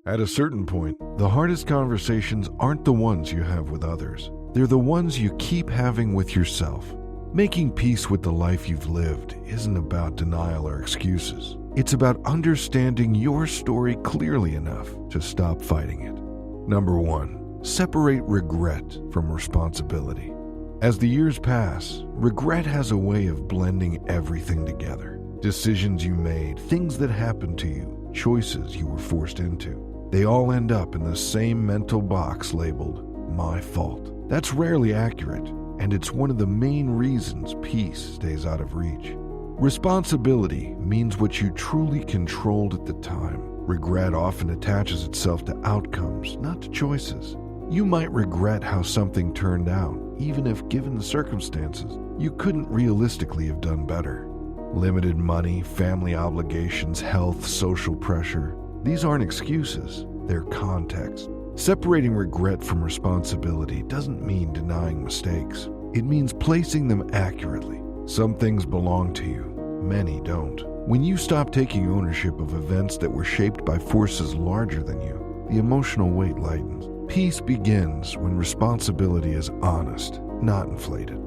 At a certain point, the hardest conversations aren't the ones you have with others. They're the ones you keep having with yourself. Making peace with the life you've lived isn't about denial or excuses. It's about understanding your story clearly enough to stop fighting it. Number 1, separate regret from responsibility. As the years pass, regret has a way of blending everything together. Decisions you made, things that happened to you, choices you were forced into. They all end up in the same mental box labeled, "my fault." That's rarely accurate, and it's one of the main reasons peace stays out of reach. Responsibility means what you truly controlled at the time. Regret often attaches itself to outcomes, not to choices. You might regret how something turned out, even if, given the circumstances, you couldn't realistically have done better. Limited money, family obligations, health, social pressure. These aren't excuses, they're context. Separating regret from responsibility doesn't mean denying mistakes. It means placing them accurately. Some things belong to you, many don't. When you stop taking ownership of events that were shaped by forces larger than you, the emotional weight lightens. Peace begins when responsibility is honest, not inflated.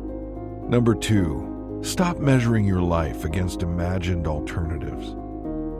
Number 2, stop measuring your life against imagined alternatives.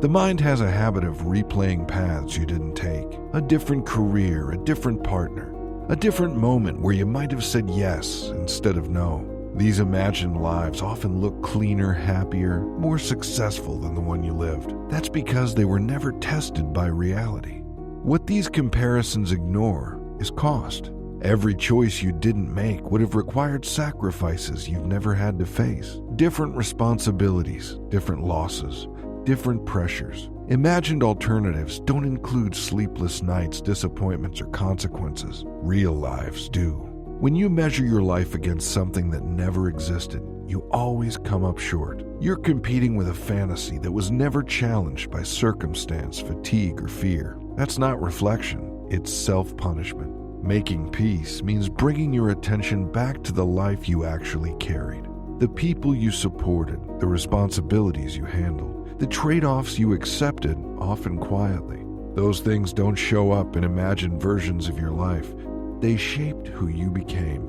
The mind has a habit of replaying paths you didn't take. A different career, a different partner, a different moment where you might have said yes instead of no. These imagined lives often look cleaner, happier, more successful than the one you lived. That's because they were never tested by reality. What these comparisons ignore is cost. Every choice you didn't make would have required sacrifices you've never had to face. Different responsibilities, different losses, different pressures. Imagined alternatives don't include sleepless nights, disappointments, or consequences. Real lives do. When you measure your life against something that never existed, you always come up short. You're competing with a fantasy that was never challenged by circumstance, fatigue, or fear. That's not reflection, it's self-punishment. Making peace means bringing your attention back to the life you actually carried. The people you supported, the responsibilities you handled, the trade-offs you accepted, often quietly. Those things don't show up in imagined versions of your life. They shaped who you became.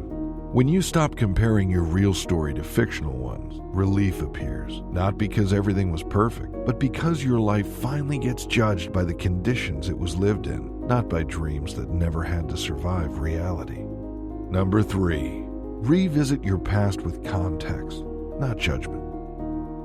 When you stop comparing your real story to fictional ones, relief appears, not because everything was perfect, but because your life finally gets judged by the conditions it was lived in, not by dreams that never had to survive reality. Number 3, revisit your past with context, not judgment.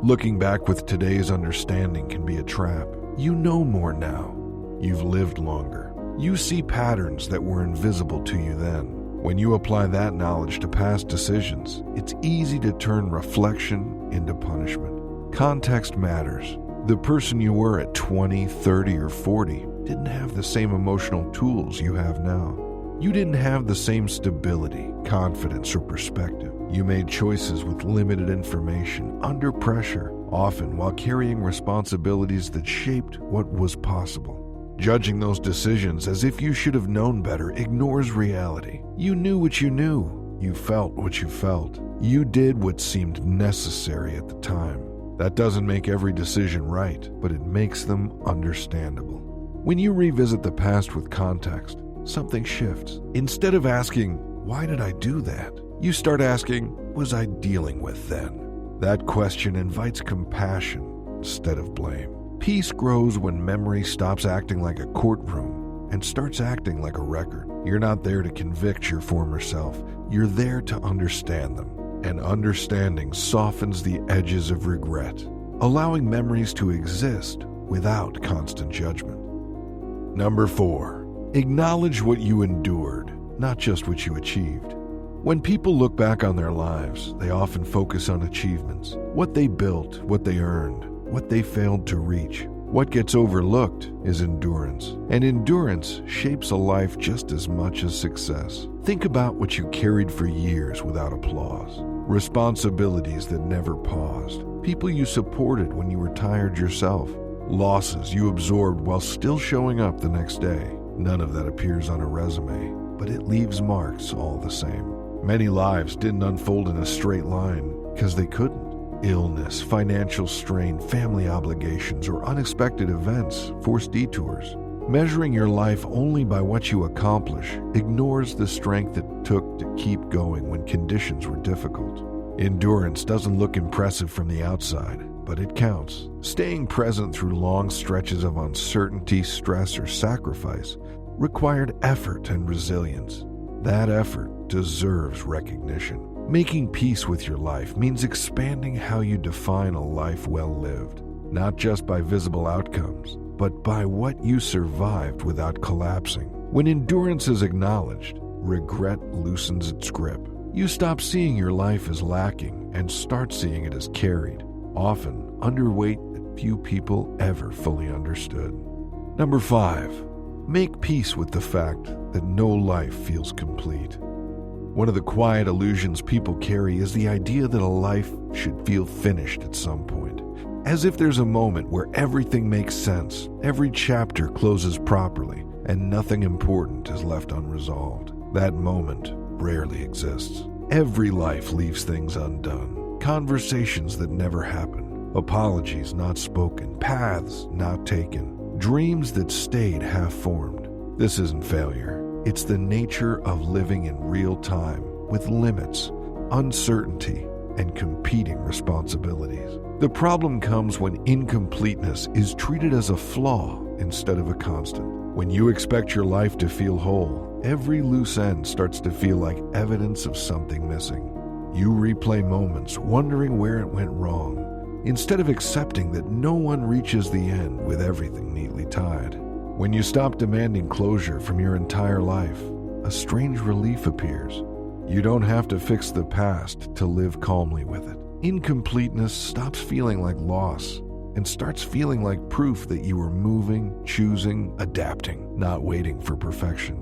Looking back with today's understanding can be a trap. You know more now. You've lived longer. You see patterns that were invisible to you then. When you apply that knowledge to past decisions, it's easy to turn reflection into punishment. Context matters. The person you were at 20, 30, or 40 didn't have the same emotional tools you have now. You didn't have the same stability, confidence, or perspective. You made choices with limited information, under pressure, often while carrying responsibilities that shaped what was possible. Judging those decisions as if you should have known better ignores reality. You knew what you knew. You felt what you felt. You did what seemed necessary at the time. That doesn't make every decision right, but it makes them understandable. When you revisit the past with context, something shifts. Instead of asking, "Why did I do that?" you start asking, "What was I dealing with then?" That question invites compassion instead of blame. Peace grows when memory stops acting like a courtroom and starts acting like a record. You're not there to convict your former self. You're there to understand them. And understanding softens the edges of regret, allowing memories to exist without constant judgment. Number 4, acknowledge what you endured, not just what you achieved. When people look back on their lives, they often focus on achievements, what they built, what they earned, what they failed to reach. What gets overlooked is endurance, and endurance shapes a life just as much as success. Think about what you carried for years without applause, responsibilities that never paused, people you supported when you were tired yourself, losses you absorbed while still showing up the next day. None of that appears on a resume, but it leaves marks all the same. Many lives didn't unfold in a straight line because they couldn't. Illness, financial strain, family obligations, or unexpected events force detours. Measuring your life only by what you accomplish ignores the strength it took to keep going when conditions were difficult. Endurance doesn't look impressive from the outside, but it counts. Staying present through long stretches of uncertainty, stress, or sacrifice required effort and resilience. That effort deserves recognition. Making peace with your life means expanding how you define a life well lived, not just by visible outcomes, but by what you survived without collapsing. When endurance is acknowledged, regret loosens its grip. You stop seeing your life as lacking and start seeing it as carried, often underweight that few people ever fully understood. Number 5, make peace with the fact that no life feels complete. One of the quiet illusions people carry is the idea that a life should feel finished at some point. As if there's a moment where everything makes sense, every chapter closes properly, and nothing important is left unresolved. That moment rarely exists. Every life leaves things undone. Conversations that never happen, apologies not spoken, paths not taken, dreams that stayed half-formed. This isn't failure. It's the nature of living in real time with limits, uncertainty, and competing responsibilities. The problem comes when incompleteness is treated as a flaw instead of a constant. When you expect your life to feel whole, every loose end starts to feel like evidence of something missing. You replay moments wondering where it went wrong, instead of accepting that no one reaches the end with everything neatly tied. When you stop demanding closure from your entire life, a strange relief appears. You don't have to fix the past to live calmly with it. Incompleteness stops feeling like loss and starts feeling like proof that you are moving, choosing, adapting, not waiting for perfection.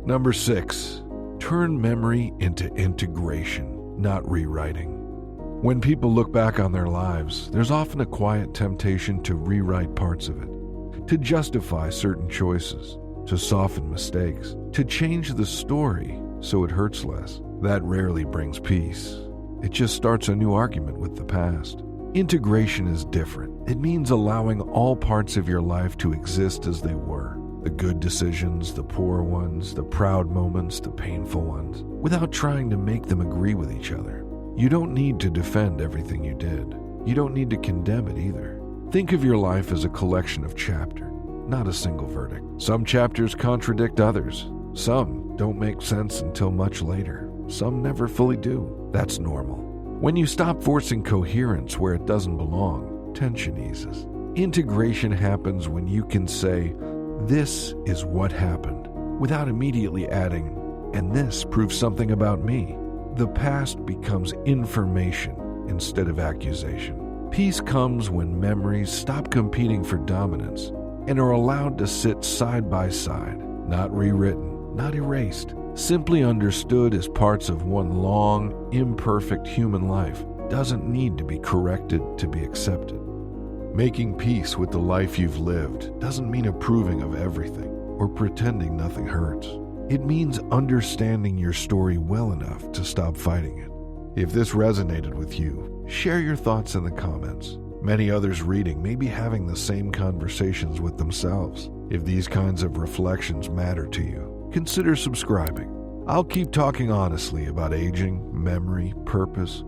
Number 6, turn memory into integration, not rewriting. When people look back on their lives, there's often a quiet temptation to rewrite parts of it, to justify certain choices, to soften mistakes, to change the story so it hurts less. That rarely brings peace. It just starts a new argument with the past. Integration is different. It means allowing all parts of your life to exist as they were. The good decisions, the poor ones, the proud moments, the painful ones, without trying to make them agree with each other. You don't need to defend everything you did. You don't need to condemn it either. Think of your life as a collection of chapters, not a single verdict. Some chapters contradict others. Some don't make sense until much later. Some never fully do. That's normal. When you stop forcing coherence where it doesn't belong, tension eases. Integration happens when you can say, "This is what happened," without immediately adding, "and this proves something about me." The past becomes information instead of accusation. Peace comes when memories stop competing for dominance and are allowed to sit side by side, not rewritten, not erased, simply understood as parts of one long, imperfect human life. Doesn't need to be corrected to be accepted. Making peace with the life you've lived doesn't mean approving of everything or pretending nothing hurts. It means understanding your story well enough to stop fighting it. If this resonated with you, share your thoughts in the comments. Many others reading may be having the same conversations with themselves. If these kinds of reflections matter to you, consider subscribing. I'll keep talking honestly about aging, memory, purpose,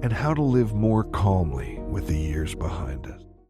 and how to live more calmly with the years behind us.